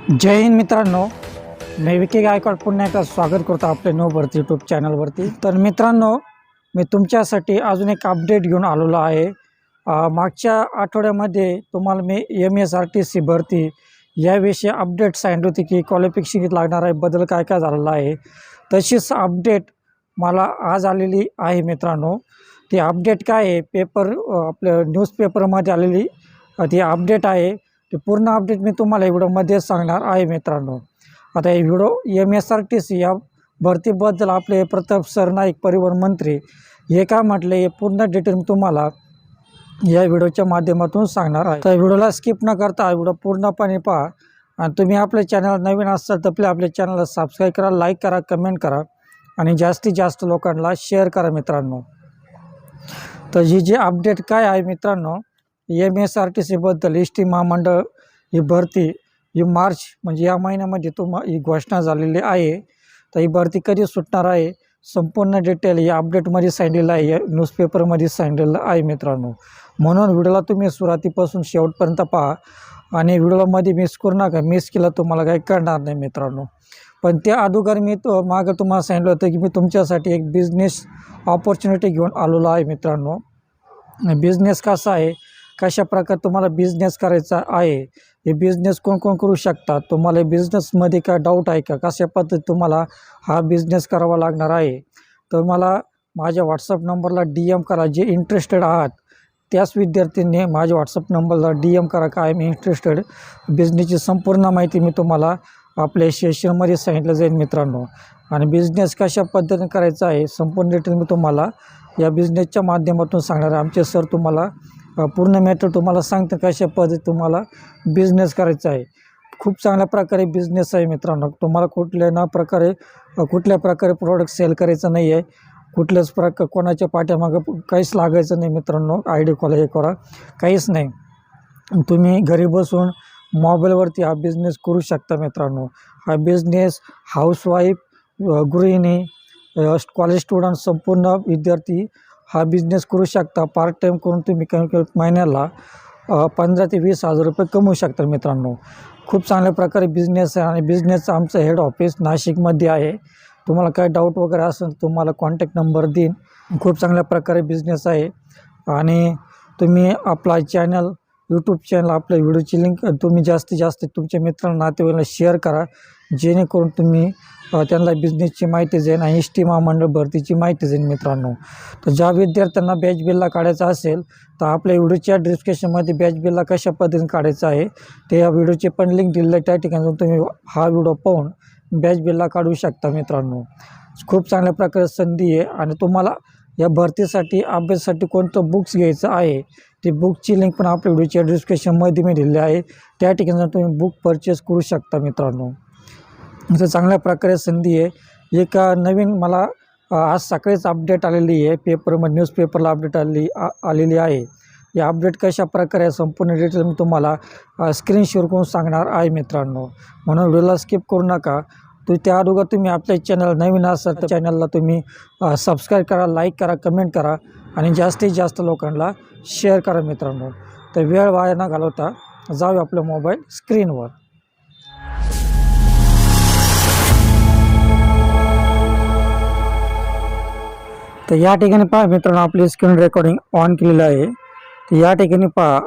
जय हिंद मित्रांनो, मी विके गायकवाड पुन्हा एकदा स्वागत करतो आपले नो भरती यूट्यूब चॅनलवरती। तर मित्रांनो, मी तुमच्यासाठी अजून एक अपडेट घेऊन आलेलो आहे। मागच्या आठवड्यामध्ये तुम्हाला मी MSRTC भरती याविषयी अपडेट सांगितली होती की क्वालिफिकेशन लागणार आहे, बदल काय काय झालेला आहे। तशीच अपडेट मला आज आलेली आहे मित्रांनो। ती अपडेट काय आहे, आपल्या न्यूजपेपरमध्ये आलेली ती अपडेट आहे। ते पूर्ण अपडेट मी तुम्हाला व्हिडिओमध्ये सांगणार आहे मित्रांनो। आता हे व्हिडिओ MSRTC या भरतीबद्दल आपले प्रताप सरनाईक परिवहन मंत्री हे काय म्हटले, हे पूर्ण डिटेल मी तुम्हाला या व्हिडिओच्या माध्यमातून सांगणार आहे। तर व्हिडिओला स्किप न करता व्हिडिओ पूर्णपणे पहा। आणि तुम्ही आपल्या चॅनल नवीन असाल तर आपल्या चॅनलला सबस्क्राईब करा, लाईक करा, कमेंट करा आणि जास्तीत जास्त लोकांना शेअर करा मित्रांनो। तर ही जी अपडेट काय आहे मित्रांनो, MSRTC बद्दल ST महामंडळ ही भरती ही मार्च म्हणजे या महिन्यामध्ये ही घोषणा झालेली आहे। तर ही भरती कधी सुटणार आहे संपूर्ण डिटेल या अपडेटमध्ये सांगितलेलं आहे, या न्यूजपेपरमध्ये सांगितलेलं आहे मित्रांनो। म्हणून व्हिडिओला तुम्ही सुरुवातीपासून शेवटपर्यंत पहा आणि व्हिडिओमध्ये मिस करू नका, मिस केलं तुम्हाला काही कळणार नाही मित्रांनो। पण त्या अगोदर मी मागं तुम्हाला सांगितलं होतं की मी तुमच्यासाठी एक बिझनेस ऑपॉर्च्युनिटी घेऊन आलेलो आहे मित्रांनो। बिझनेस कसा आहे, कशा प्रकारे तुम्हाला बिझनेस करायचा आहे, हे बिझनेस कोण कोण करू शकतात, तुम्हाला बिझनेसमध्ये काय डाऊट आहे का, कशा पद्धतीत तुम्हाला हा बिझनेस करावा लागणार आहे, तर मला माझ्या व्हॉट्सअप नंबरला DM करा। जे इंटरेस्टेड आहात त्याच विद्यार्थ्यांनी माझ्या व्हॉट्सअप नंबरला DM करा, काय मी इंटरेस्टेड। बिझनेसची संपूर्ण माहिती मी तुम्हाला आपल्या सेशनमध्ये सांगितलं जाईल मित्रांनो। आणि बिझनेस कशा पद्धतीने करायचा आहे संपूर्ण डिटेल मी तुम्हाला या बिझनेसच्या माध्यमातून सांगणार आहे। आमचे सर तुम्हाला पूर्ण मॅटर तुम्हाला सांगतं कशा पद्धतीत तुम्हाला बिझनेस करायचा आहे। खूप चांगल्या प्रकारे बिझनेस आहे मित्रांनो। तुम्हाला कुठल्या प्रकारे प्रोडक्ट सेल करायचं नाही आहे, कुठल्याच कोणाच्या पाठीमागं काहीच लागायचं नाही मित्रांनो। ID कॉल हे करा, काहीच नाही। तुम्ही घरी बसून मोबाईलवरती हा बिझनेस करू शकता मित्रांनो। हा बिझनेस हाऊसवाईफ, गृहिणी, कॉलेज स्टुडंट, संपूर्ण विद्यार्थी हा बिझनेस करू शकता। पार्ट टाईम करून तुम्ही कमी महिन्याला 15 ते 20 हजार रुपये कमवू शकता मित्रांनो। खूप चांगल्या प्रकारे बिझनेस आहे आणि बिझनेसचं आमचं हेड ऑफिस नाशिकमध्ये आहे। तुम्हाला काय डाऊट वगैरे असेल तुम्हाला कॉन्टॅक्ट नंबर देईन। खूप चांगल्या प्रकारे बिझनेस आहे आणि तुम्ही आपला यूट्यूब चॅनल आपल्या व्हिडिओची लिंक तुम्ही जास्तीत जास्त तुमच्या मित्रांना नातेवाईकांना शेअर करा, जेणेकरून तुम्ही त्यांना बिझनेसची माहिती जाईल आणि ST महामंडळ भरतीची माहिती जाईल मित्रांनो। तर ज्या विद्यार्थ्यांना बॅच बिलला काढायचा असेल तर आपल्या व्हिडिओच्या डिस्क्रिप्शनमध्ये बॅच बिलला कशा पद्धतीने काढायचं आहे ते या व्हिडिओची पण लिंक दिलेलं आहे, त्या ठिकाणी तुम्ही हा व्हिडिओ पाहून बॅच बिलला काढू शकता मित्रांनो। खूप चांगल्या प्रकारे संधी आहे आणि तुम्हाला या भरतीसाठी अभ्यासासाठी कोणतं बुक्स घ्यायचं आहे ते बुकची लिंक पण आपल्या व्हिडिओच्या डिस्क्रिप्शनमध्ये मी दिलेली आहे, त्या ठिकाणी तुम्ही बुक परचेस करू शकता मित्रांनो। इथं चांगल्या प्रकारे संधी आहे। एक नवीन मला आज सकाळीच अपडेट आलेली आहे, न्यूजपेपरला अपडेट आलेली आहे। या अपडेट कशा प्रकारे संपूर्ण डिटेल मी तुम्हाला स्क्रीन शेअर करून सांगणार आहे मित्रांनो। म्हणून व्हिडिओला स्किप करू नका। त्या अगोदर तुम्ही आपल्या चॅनल नवीन असाल तर चॅनलला तुम्ही सबस्क्राईब करा, लाईक करा, कमेंट करा आणि जास्तीत जास्त लोकांना शेअर करा मित्रांनो। तर वेळ वाया न घालवता जाऊ आपल्या मोबाईल स्क्रीनवर। तर या ठिकाणी पहा मित्रांनो, आपली स्क्रीन रेकॉर्डिंग ऑन केलेलं आहे। तर या ठिकाणी पहा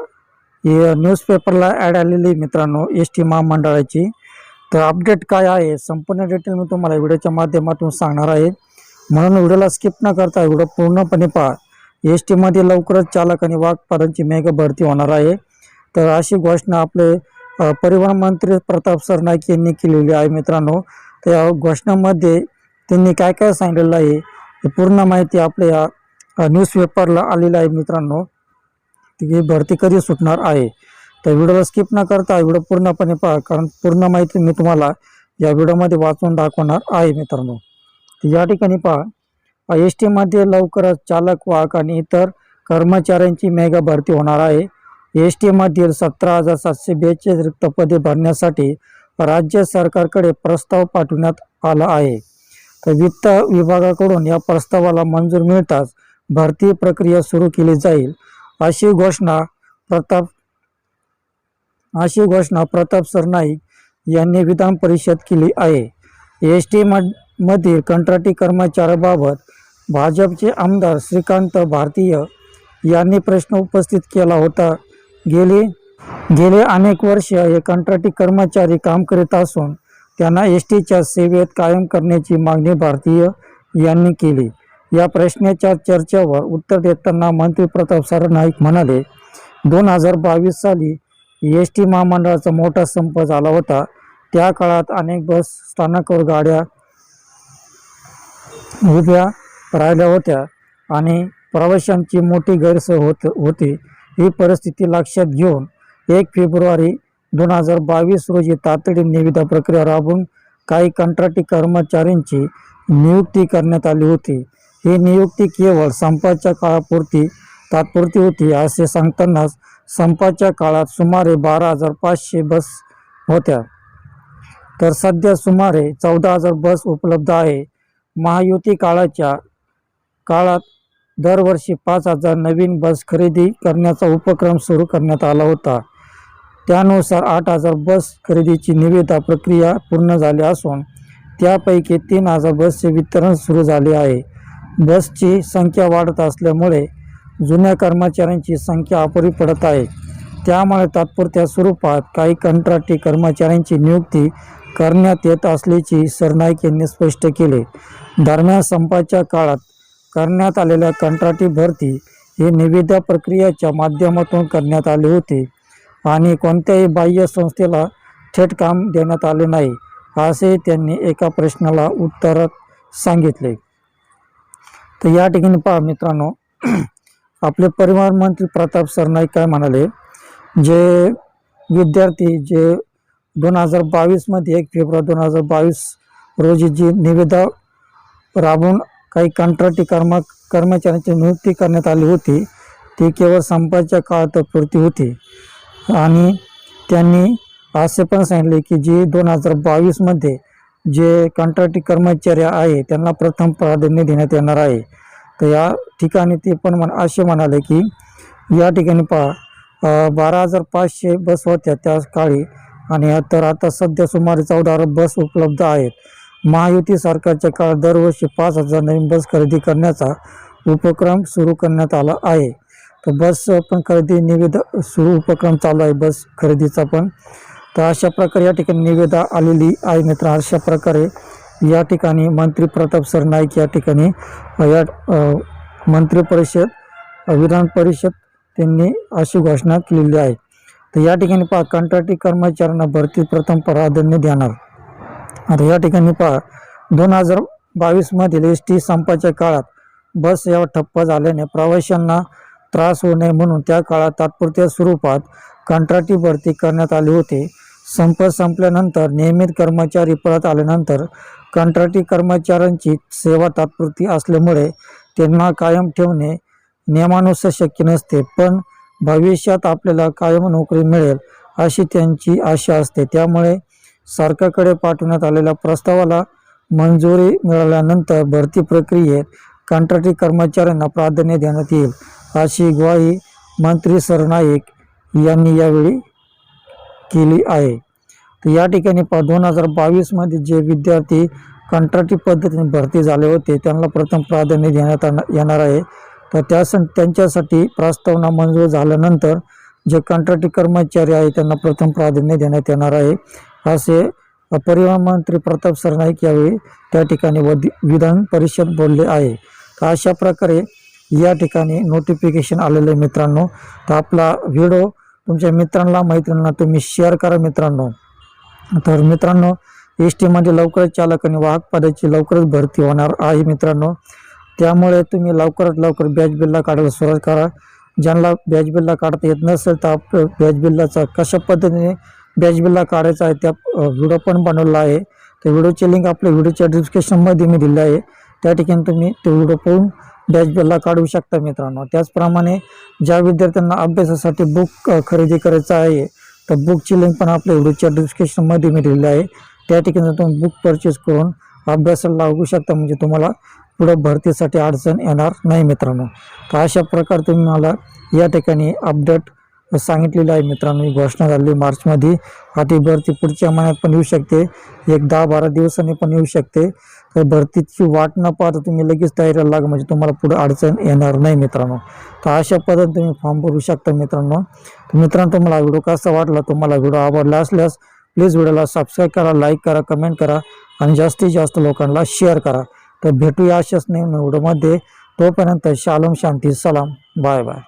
हे न्यूजपेपरला ॲड आलेली मित्रांनो ST महामंडळाची। तर अपडेट काय आहे संपूर्ण डिटेल मी तुम्हाला व्हिडिओच्या माध्यमातून सांगणार आहे, म्हणून व्हिडिओला स्किप न करता व्हिडिओ पूर्णपणे पहा। ST मध्ये लवकरच चालक आणि वाहक मेगा भरती होणार आहे। तर अशी घोषणा आपले परिवहन मंत्री प्रताप सरनाईक यांनी केलेली आहे मित्रांनो। तर या घोषणामध्ये त्यांनी काय काय सांगितलेलं आहे ही पूर्ण माहिती आपल्या न्यूजपेपरला आलेली आहे मित्रांनो। ती भरती कधी सुटणार आहे तर व्हिडिओला स्किप न करता व्हिडिओ पूर्णपणे पहा, कारण पूर्ण माहिती मी तुम्हाला या व्हिडिओमध्ये वाचून दाखवणार आहे मित्रांनो। या ठिकाणी पहा ST मध्ये लवकरच चालक, वाहक आणि इतर कर्मचाऱ्यांची मेगा भरती होणार आहे। ST मधील 17,742 रिक्त पदे भरण्यासाठी राज्य सरकारकडे प्रस्ताव पाठवण्यात आला आहे। तर वित्त विभागाकडून या प्रस्तावाला मंजूर मिळताच भरती प्रक्रिया सुरू केली जाईल, अशी घोषणा प्रताप सरनाईक यांनी विधान परिषद केली आहे. एस टी मधील कंत्राटी कर्मचाऱ्याबाबत भाजपचे आमदार श्रीकांत भारतीय यांनी प्रश्न उपस्थित केला होता. गेले अनेक वर्ष हे कंत्राटी कर्मचारी काम करीत असून त्यांना एस टीच्या सेवेत कायम करण्याची मागणी भारतीय यांनी केली. या प्रश्नाच्या चर्चेवर उत्तर देताना मंत्री प्रताप सरनाईक म्हणाले, 2022 साली एस टी महामंडळाचा मोठा संप झाला होता. त्या काळात अनेक बस स्थानकावर गाड्या उभ्या राहिल्या होत्या आणि प्रवाशांची मोठी गैरसोय होती. ही परिस्थिती लक्षात घेऊन 1 फेब्रुवारी 2022 रोजी तातडीने निविदा प्रक्रिया राबवून काही कंत्राटी कर्मचाऱ्यांची नियुक्ती करण्यात आली होती. ही नियुक्ती केवळ संपाच्या काळापुरती तात्पुरती होती. असे सांगतानाच संपाच्या काळात सुमारे 12,500 बस होत्या, तर सध्या सुमारे 14,000 बस उपलब्ध आहे. महायुती काळात दरवर्षी 5,000 नवीन बस खरेदी करण्याचा उपक्रम सुरू करण्यात आला होता. त्यानुसार 8,000 बस खरेदीची निविदा प्रक्रिया पूर्ण झाली असून त्यापैकी 3,000 बसचे वितरण सुरू झाले आहे. बसची संख्या वाढत असल्यामुळे जुन्या कर्मचाऱ्यांची संख्या अपुरी पडत आहे. त्यामुळे तात्पुरत्या स्वरूपात काही कंत्राटी कर्मचाऱ्यांची नियुक्ती करण्यात येत असल्याचे सरनाईक यांनी स्पष्ट केले. दरम्यान संपाच्या काळात करण्यात आलेल्या कंत्राटी भरती ही निविदा प्रक्रियेच्या माध्यमातून करण्यात आली होती आणि कोणत्याही बाह्य संस्थेला थेट काम देण्यात आले नाही, असे त्यांनी एका प्रश्नाला उत्तरात सांगितले. तर या ठिकाणी पहा मित्रांनो, आपले परिवहन मंत्री प्रताप सरनाईक काय म्हणाले, जे विद्यार्थी जे 2022 मध्ये 1 फेब्रुवारी 2022 रोजी जी निविदा राबवून काही कंत्राटी कर्मचाऱ्यांची नियुक्ती करण्यात आली होती, ती केवळ संपाच्या काळात पुरती होती. आणि त्यांनी असे पण सांगितले की जी 2022 मध्ये जे कंत्राटी कर्मचारी आहे त्यांना प्रथम प्राधान्य देण्यात येणार आहे. तर या ठिकाणी ते पण असे म्हणाले की या ठिकाणी पहा 12,500 बस होत्या त्या काळी आणि आता सध्या सुमारे 14,000 बस उपलब्ध आहेत. महायुती सरकारच्या काळात दरवर्षी 5,000 नवीन बस खरेदी करण्याचा उपक्रम सुरू करण्यात आला आहे. तर बस पण खरेदी निविदा उपक्रम चालू आहे बस खरेदीचा पण. तर अशा प्रकारे या ठिकाणी निविदा आलेली आहे मित्र. अशा प्रकारे या ठिकाणी मंत्री प्रताप सरनाईक या ठिकाणी या मंत्री परिषद विधान परिषद त्यांनी अशी घोषणा केलेली आहे. तर या ठिकाणी पहा कंत्राटी कर्मचाऱ्यांना भरती प्रथम प्राधान्य देणार. आता या ठिकाणी पहा 2022 मधील एस टी संपाच्या काळात बस सेवा ठप्प झाल्याने प्रवाशांना त्रास होऊ नये म्हणून त्या काळात तात्पुरत्या स्वरूपात कंत्राटी भरती करण्यात आली होती. संप संपल्यानंतर नियमित कर्मचारी परत आल्यानंतर कंत्राटी कर्मचाऱ्यांची सेवा तात्पुरती असल्यामुळे त्यांना कायम ठेवणे नियमानुसार शक्य नसते, पण भविष्यात आपल्याला कायम नोकरी मिळेल अशी त्यांची आशा असते. त्यामुळे सरकारकडे पाठवण्यात आलेल्या प्रस्तावाला मंजुरी मिळाल्यानंतर भरती प्रक्रियेत कंत्राटी कर्मचाऱ्यांना प्राधान्य देण्यात येईल, अशी ग्वाही मंत्री सरनाईक यांनी यावेळी केली आहे. तर या ठिकाणी 2022 मध्ये जे विद्यार्थी कंत्राटी पद्धतीने भरती झाले होते त्यांना प्रथम प्राधान्य देण्यात येणार आहे. तर त्यांच्यासाठी प्रस्तावना मंजूर झाल्यानंतर जे कंत्राटी कर्मचारी आहे त्यांना प्रथम प्राधान्य देण्यात येणार आहे, असे परिवहन मंत्री प्रताप सरनाईक यावेळी त्या ठिकाणी विधान परिषद बोलले आहे. तर अशा प्रकारे या ठिकाणी नोटिफिकेशन आलेले मित्रांनो. तर आपला व्हिडिओ तुमच्या मित्रांना मैत्रिणींना तुम्ही शेअर करा मित्रांनो. तर मित्रांनो एस टीमध्ये लवकरच चालक आणि वाहक पदाची लवकरच भरती होणार आहे मित्रांनो. त्यामुळे तुम्ही लवकरात लवकर बॅच बिल्ला काढायला सुरुवात करा. ज्यांना बॅच बिल्ला काढता येत नसेल तर आपलं बॅच बिल्लाचा कशा पद्धतीने बॅच बिल्ला काढायचा आहे त्या व्हिडिओ पण बनवला आहे. त्या व्हिडिओची लिंक आपल्या व्हिडिओच्या डिस्क्रिप्शनमध्ये मी दिली आहे. त्या ठिकाणी तुम्ही तो व्हिडिओ पाहून बॅच बिल्ला काढू शकता मित्रांनो. त्याचप्रमाणे ज्या विद्यार्थ्यांना अभ्यासासाठी बुक खरेदी करायचं आहे तर बुकची लिंक पण आपल्या व्हिडिओच्या डिस्क्रिप्शनमध्ये मी दिलेली आहे. त्या ठिकाणी तुम्ही बुक परचेस करून अभ्यासाला लागू शकता, म्हणजे तुम्हाला पुढं भरतीसाठी अडचण येणार नाही मित्रांनो. तर अशा प्रकारे तुम्ही मला या ठिकाणी अपडेट सांगितलेलं आहे मित्रांनो. ही घोषणा झाली मार्चमध्ये. आता भरती पुढच्या महिन्यात पण येऊ शकते, एक 10-12 दिवसांनी पण येऊ शकते. तर भरतीची वाट न पाहता तुम्ही लगेच तयारीला लागा, म्हणजे तुम्हाला पुढे अडचण येणार नाही मित्रांनो. तर अशा पद्धतीने तुम्ही फॉर्म भरू शकता मित्रांनो. तर मित्रांनो, तुम्हाला व्हिडिओ कसा वाटला, तुम्हाला व्हिडिओ आवडला असल्यास प्लीज व्हिडिओला सबस्क्राईब करा, लाईक करा, कमेंट करा आणि जास्तीत जास्त लोकांना शेअर करा. तर भेटूया अशाच नवीन व्हिडिओमध्ये. तोपर्यंत शालोम, शांती, सलाम, बाय बाय.